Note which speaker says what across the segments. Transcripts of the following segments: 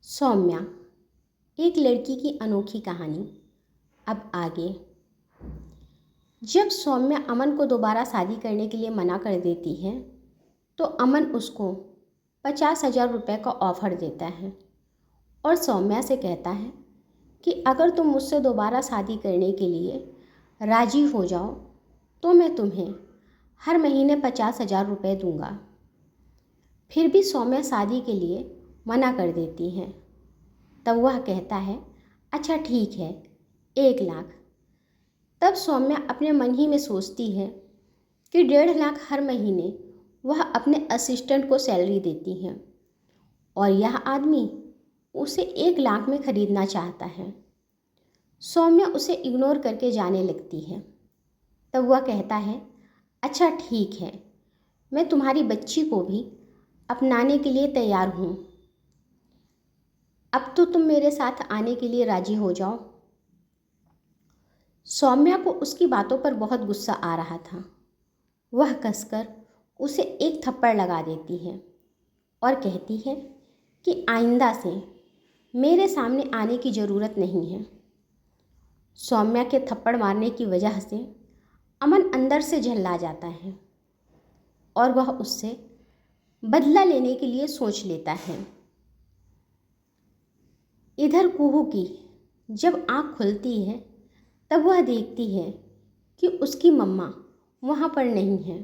Speaker 1: सौम्या, एक लड़की की अनोखी कहानी। अब आगे। जब सौम्या अमन को दोबारा शादी करने के लिए मना कर देती है तो अमन उसको 50,000 रुपये का ऑफ़र देता है और सौम्या से कहता है कि अगर तुम मुझसे दोबारा शादी करने के लिए राज़ी हो जाओ तो मैं तुम्हें हर महीने 50,000 रुपये दूंगा। फिर भी सौम्या शादी के लिए मना कर देती है। तब वह कहता है, अच्छा ठीक है, 1 लाख। तब सौम्या अपने मन ही में सोचती है कि 1.5 लाख हर महीने वह अपने असिस्टेंट को सैलरी देती है और यह आदमी उसे 1 लाख में ख़रीदना चाहता है। सौम्या उसे इग्नोर करके जाने लगती है। तब वह कहता है, अच्छा ठीक है, मैं तुम्हारी बच्ची को भी अपनाने के लिए तैयार हूँ। अब तो तुम मेरे साथ आने के लिए राज़ी हो जाओ। सौम्या को उसकी बातों पर बहुत गुस्सा आ रहा था। वह कसकर उसे एक थप्पड़ लगा देती है और कहती है कि आइंदा से मेरे सामने आने की ज़रूरत नहीं है। सौम्या के थप्पड़ मारने की वजह से अमन अंदर से झल्ला जाता है और वह उससे बदला लेने के लिए सोच लेता है। इधर कुहू की जब आँख खुलती है तब वह देखती है कि उसकी मम्मा वहाँ पर नहीं है,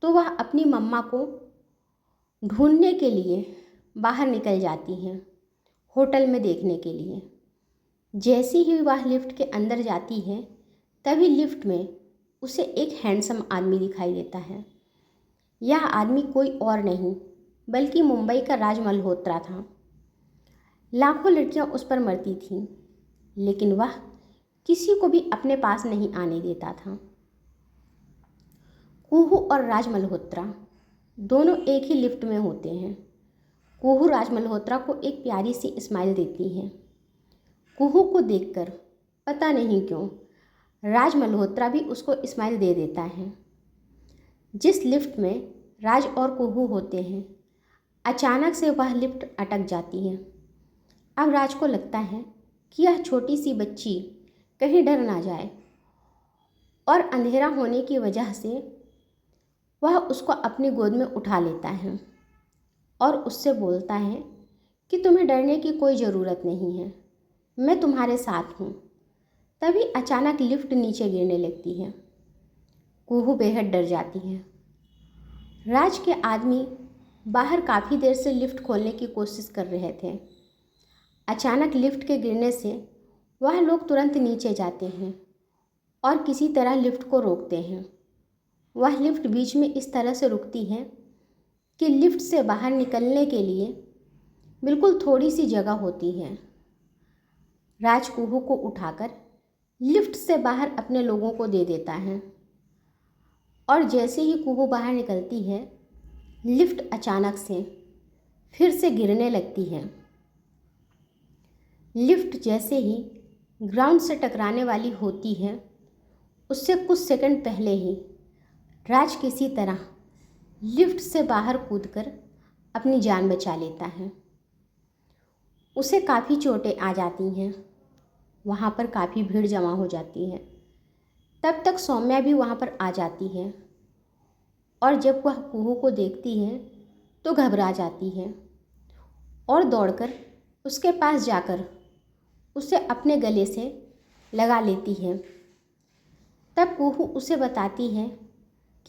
Speaker 1: तो वह अपनी मम्मा को ढूंढने के लिए बाहर निकल जाती है होटल में देखने के लिए। जैसे ही वह लिफ्ट के अंदर जाती है तभी लिफ्ट में उसे एक हैंडसम आदमी दिखाई देता है। यह आदमी कोई और नहीं बल्कि मुंबई का राज मल्होत्रा था। लाखों लड़कियां उस पर मरती थीं, लेकिन वह किसी को भी अपने पास नहीं आने देता था। कुहू और राज मल्होत्रा दोनों एक ही लिफ्ट में होते हैं। कुहू राज मल्होत्रा को एक प्यारी सी स्माइल देती है। कुहू को देखकर पता नहीं क्यों राज मल्होत्रा भी उसको स्माइल दे देता है। जिस लिफ्ट में राज और कुहू होते हैं, अचानक से वह लिफ्ट अटक जाती है। अब राज को लगता है कि यह छोटी सी बच्ची कहीं डर ना जाए और अंधेरा होने की वजह से वह उसको अपनी गोद में उठा लेता है और उससे बोलता है कि तुम्हें डरने की कोई ज़रूरत नहीं है, मैं तुम्हारे साथ हूँ। तभी अचानक लिफ्ट नीचे गिरने लगती है। कुहू बेहद डर जाती है। राज के आदमी बाहर काफ़ी देर से लिफ्ट खोलने की कोशिश कर रहे थे। अचानक लिफ्ट के गिरने से वह लोग तुरंत नीचे जाते हैं और किसी तरह लिफ्ट को रोकते हैं। वह लिफ्ट बीच में इस तरह से रुकती है कि लिफ्ट से बाहर निकलने के लिए बिल्कुल थोड़ी सी जगह होती है। राज कुहू को उठाकर लिफ्ट से बाहर अपने लोगों को दे देता है और जैसे ही कुहू बाहर निकलती है, लिफ्ट अचानक से फिर से गिरने लगती है। लिफ्ट जैसे ही ग्राउंड से टकराने वाली होती है, उससे कुछ सेकंड पहले ही राज किसी तरह लिफ्ट से बाहर कूदकर अपनी जान बचा लेता है। उसे काफ़ी चोटें आ जाती हैं। वहाँ पर काफ़ी भीड़ जमा हो जाती है। तब तक सौम्या भी वहाँ पर आ जाती है और जब वह कुहू को देखती है तो घबरा जाती है और दौड़कर उसके पास जाकर उसे अपने गले से लगा लेती है। तब कुहू उसे बताती है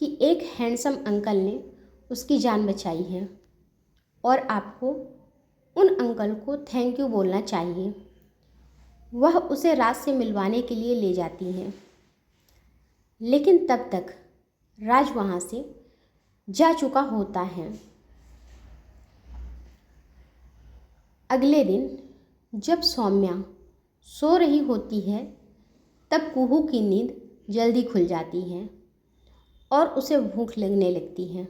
Speaker 1: कि एक हैंडसम अंकल ने उसकी जान बचाई है और आपको उन अंकल को थैंक यू बोलना चाहिए। वह उसे राज से मिलवाने के लिए ले जाती हैं, लेकिन तब तक राज वहाँ से जा चुका होता है। अगले दिन जब सौम्या सो रही होती है तब कुहू की नींद जल्दी खुल जाती है और उसे भूख लगने लगती है।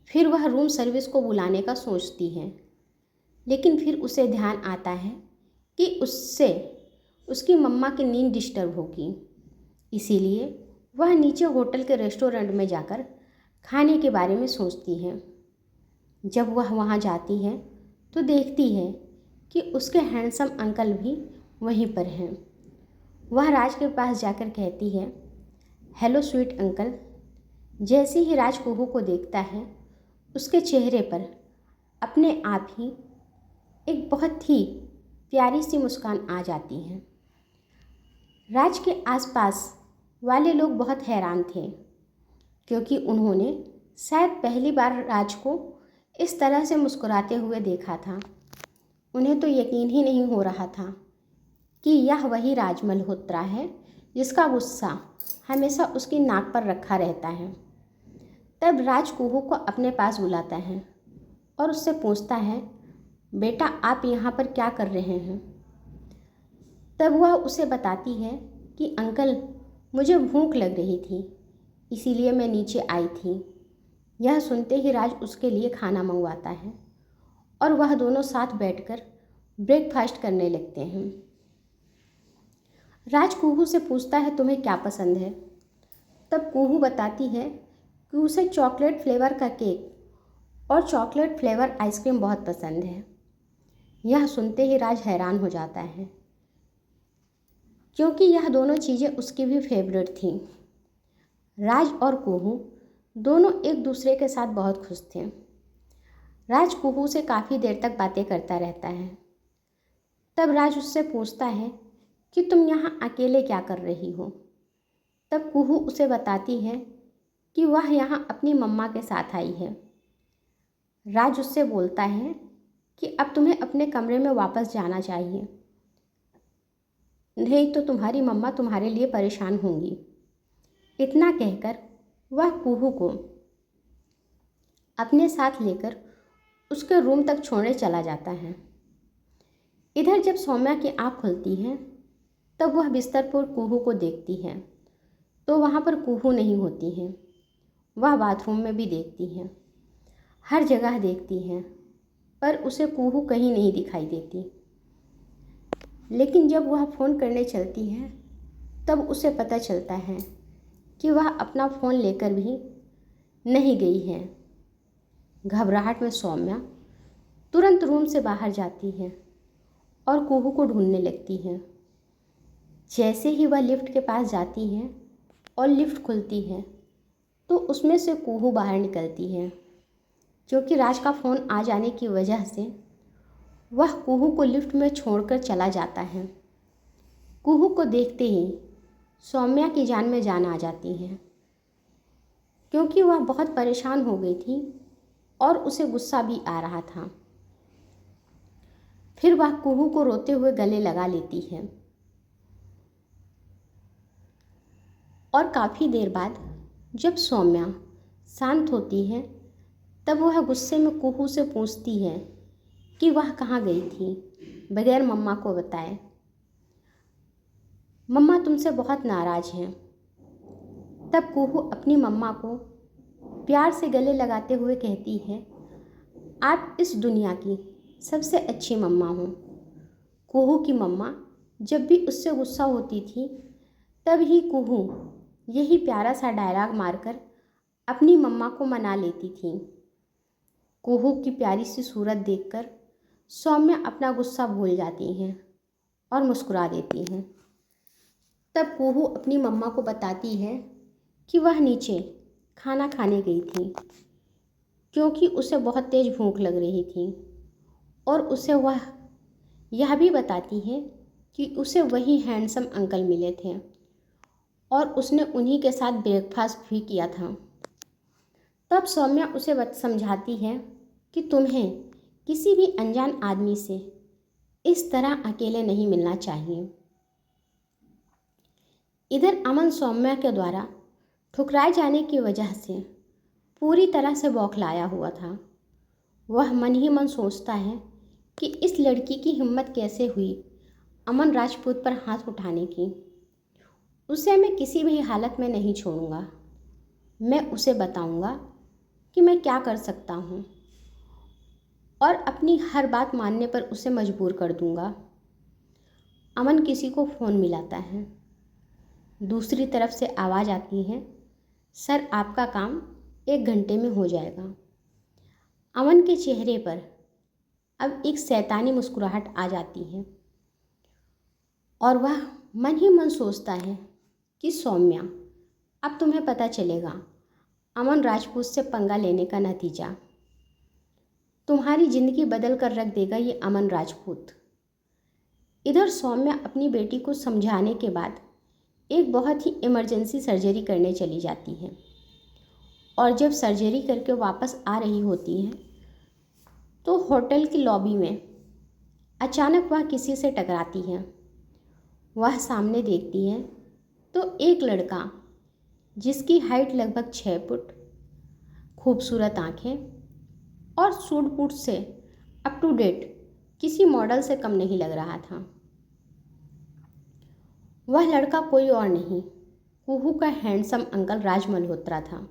Speaker 1: फिर वह रूम सर्विस को बुलाने का सोचती है, लेकिन फिर उसे ध्यान आता है कि उससे उसकी मम्मा की नींद डिस्टर्ब होगी। इसीलिए वह नीचे होटल के रेस्टोरेंट में जाकर खाने के बारे में सोचती है। जब वह वहाँ जाती है तो देखती है कि उसके हैंडसम अंकल भी वहीं पर हैं। वह राज के पास जाकर कहती है, हेलो स्वीट अंकल। जैसे ही राज कुहू को देखता है, उसके चेहरे पर अपने आप ही एक बहुत ही प्यारी सी मुस्कान आ जाती है। राज के आसपास वाले लोग बहुत हैरान थे, क्योंकि उन्होंने शायद पहली बार राज को इस तरह से मुस्कुराते हुए देखा था। उन्हें तो यकीन ही नहीं हो रहा था कि यह वही राज मल्होत्रा है जिसका गुस्सा हमेशा उसकी नाक पर रखा रहता है। तब राज कुहू को अपने पास बुलाता है और उससे पूछता है, बेटा आप यहाँ पर क्या कर रहे हैं? तब वह उसे बताती है कि अंकल, मुझे भूख लग रही थी, इसीलिए मैं नीचे आई थी। यह सुनते ही राज उसके लिए खाना मंगवाता है और वह दोनों साथ बैठकर ब्रेकफास्ट करने लगते हैं। राज कुहू से पूछता है, तुम्हें क्या पसंद है? तब कुहू बताती है कि उसे चॉकलेट फ्लेवर का केक और चॉकलेट फ्लेवर आइसक्रीम बहुत पसंद है। यह सुनते ही राज हैरान हो जाता है, क्योंकि यह दोनों चीज़ें उसकी भी फेवरेट थीं। राज और कुहू दोनों एक दूसरे के साथ बहुत खुश थे। राज कुहू से काफ़ी देर तक बातें करता रहता है। तब राज उससे पूछता है कि तुम यहाँ अकेले क्या कर रही हो? तब कुहू उसे बताती है कि वह यहाँ अपनी मम्मा के साथ आई है। राज उससे बोलता है कि अब तुम्हें अपने कमरे में वापस जाना चाहिए, नहीं तो तुम्हारी मम्मा तुम्हारे लिए परेशान होंगी। इतना कहकर वह कुहू को अपने साथ लेकर उसके रूम तक छोड़ने चला जाता है। इधर जब सौम्या की आँख खुलती है, तब वह बिस्तर पर कुहू को देखती है, तो वहाँ पर कुहू नहीं होती है। वह बाथरूम में भी देखती है, हर जगह देखती है, पर उसे कुहू कहीं नहीं दिखाई देती। लेकिन जब वह फ़ोन करने चलती है, तब उसे पता चलता है कि वह अपना फ़ोन लेकर भी नहीं गई है। घबराहट में सौम्या तुरंत रूम से बाहर जाती है और कुहू को ढूंढने लगती है। जैसे ही वह लिफ्ट के पास जाती है और लिफ्ट खुलती है, तो उसमें से कुहू बाहर निकलती है। क्योंकि राज का फ़ोन आ जाने की वजह से वह कुहू को लिफ्ट में छोड़कर चला जाता है। कुहू को देखते ही सौम्या की जान में जान आ जाती है, क्योंकि वह बहुत परेशान हो गई थी और उसे गुस्सा भी आ रहा था। फिर वह कुहू को रोते हुए गले लगा लेती है और काफ़ी देर बाद जब सौम्या शांत होती है, तब वह गुस्से में कुहू से पूछती है कि वह कहाँ गई थी बगैर मम्मा को बताए। मम्मा तुमसे बहुत नाराज़ हैं। तब कुहू अपनी मम्मा को प्यार से गले लगाते हुए कहती है, आप इस दुनिया की सबसे अच्छी मम्मा हो। कुहू की मम्मा जब भी उससे गुस्सा होती थी, तब ही कुहू यही प्यारा सा डायलॉग मारकर अपनी मम्मा को मना लेती थी। कुहू की प्यारी सी सूरत देखकर सौम्या अपना गुस्सा भूल जाती हैं और मुस्कुरा देती हैं। तब कुहू अपनी मम्मा को बताती है कि वह नीचे खाना खाने गई थी, क्योंकि उसे बहुत तेज़ भूख लग रही थी, और उसे वह यह भी बताती है कि उसे वही हैंडसम अंकल मिले थे और उसने उन्हीं के साथ ब्रेकफास्ट भी किया था। तब सौम्या उसे समझाती है कि तुम्हें किसी भी अनजान आदमी से इस तरह अकेले नहीं मिलना चाहिए। इधर अमन सौम्या के द्वारा ठुकराए जाने की वजह से पूरी तरह से बौखलाया हुआ था। वह मन ही मन सोचता है कि इस लड़की की हिम्मत कैसे हुई अमन राजपूत पर हाथ उठाने की। उसे मैं किसी भी हालत में नहीं छोड़ूंगा। मैं उसे बताऊंगा कि मैं क्या कर सकता हूँ और अपनी हर बात मानने पर उसे मजबूर कर दूंगा। अमन किसी को फ़ोन मिलाता है। दूसरी तरफ से आवाज़ आती है, सर आपका काम 1 घंटे में हो जाएगा। अमन के चेहरे पर अब एक शैतानी मुस्कुराहट आ जाती है और वह मन ही मन सोचता है कि सौम्या, अब तुम्हें पता चलेगा अमन राजपूत से पंगा लेने का नतीजा। तुम्हारी ज़िंदगी बदल कर रख देगा ये अमन राजपूत। इधर सौम्या अपनी बेटी को समझाने के बाद एक बहुत ही इमरजेंसी सर्जरी करने चली जाती है और जब सर्जरी करके वापस आ रही होती है तो होटल की लॉबी में अचानक वह किसी से टकराती है। वह सामने देखती है तो एक लड़का जिसकी हाइट लगभग 6 फुट, खूबसूरत आंखें और सूट बूट से अप टू डेट किसी मॉडल से कम नहीं लग रहा था। वह लड़का कोई और नहीं, कुहू का हैंडसम अंकल राज मल्होत्रा था।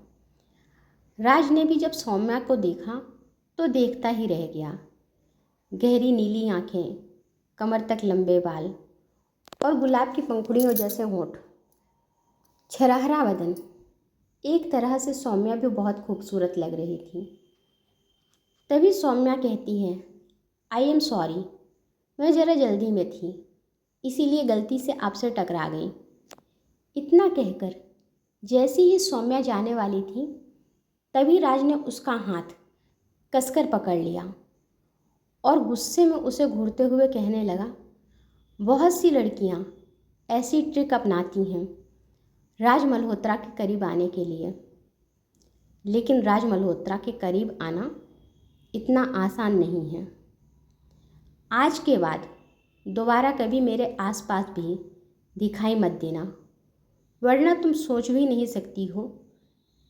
Speaker 1: राज ने भी जब सौम्या को देखा तो देखता ही रह गया। गहरी नीली आंखें, कमर तक लंबे बाल और गुलाब की पंखुड़ियों जैसे होंठ, छरहरा बदन, एक तरह से सौम्या भी बहुत खूबसूरत लग रही थी। तभी सौम्या कहती है, आई एम सॉरी, मैं ज़रा जल्दी में थी, इसीलिए गलती से आपसे टकरा गई। इतना कहकर जैसी ही सौम्या जाने वाली थी तभी राज ने उसका हाथ कसकर पकड़ लिया और गुस्से में उसे घूरते हुए कहने लगा, बहुत सी लड़कियां ऐसी ट्रिक अपनाती हैं राज मल्होत्रा के करीब आने के लिए, लेकिन राज मल्होत्रा के करीब आना इतना आसान नहीं है। आज के बाद दोबारा कभी मेरे आसपास भी दिखाई मत देना, वरना तुम सोच भी नहीं सकती हो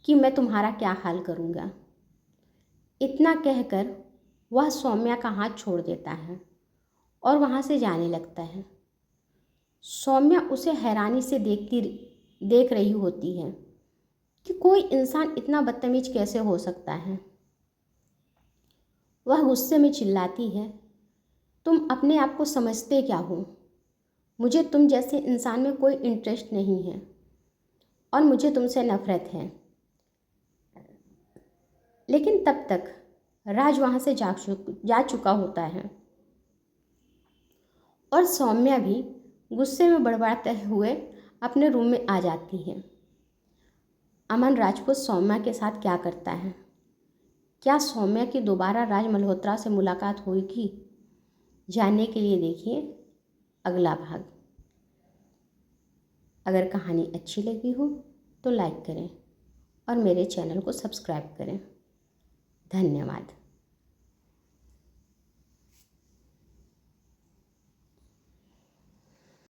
Speaker 1: कि मैं तुम्हारा क्या हाल करूँगा। इतना कहकर वह सौम्या का हाथ छोड़ देता है और वहाँ से जाने लगता है। सौम्या उसे हैरानी से देख रही होती है कि कोई इंसान इतना बदतमीज कैसे हो सकता है। वह गुस्से में चिल्लाती है, तुम अपने आप को समझते क्या हो? मुझे तुम जैसे इंसान में कोई इंटरेस्ट नहीं है और मुझे तुमसे नफरत है। लेकिन तब तक राज वहाँ से जा चुका होता है और सौम्या भी गुस्से में बड़बड़ाते हुए अपने रूम में आ जाती है। अमन राजपूत सौम्या के साथ क्या करता है? क्या सौम्या की दोबारा राज मल्होत्रा से मुलाकात होगी? जानने के लिए देखिए अगला भाग। अगर कहानी अच्छी लगी हो तो लाइक करें और मेरे चैनल को सब्सक्राइब करें। धन्यवाद।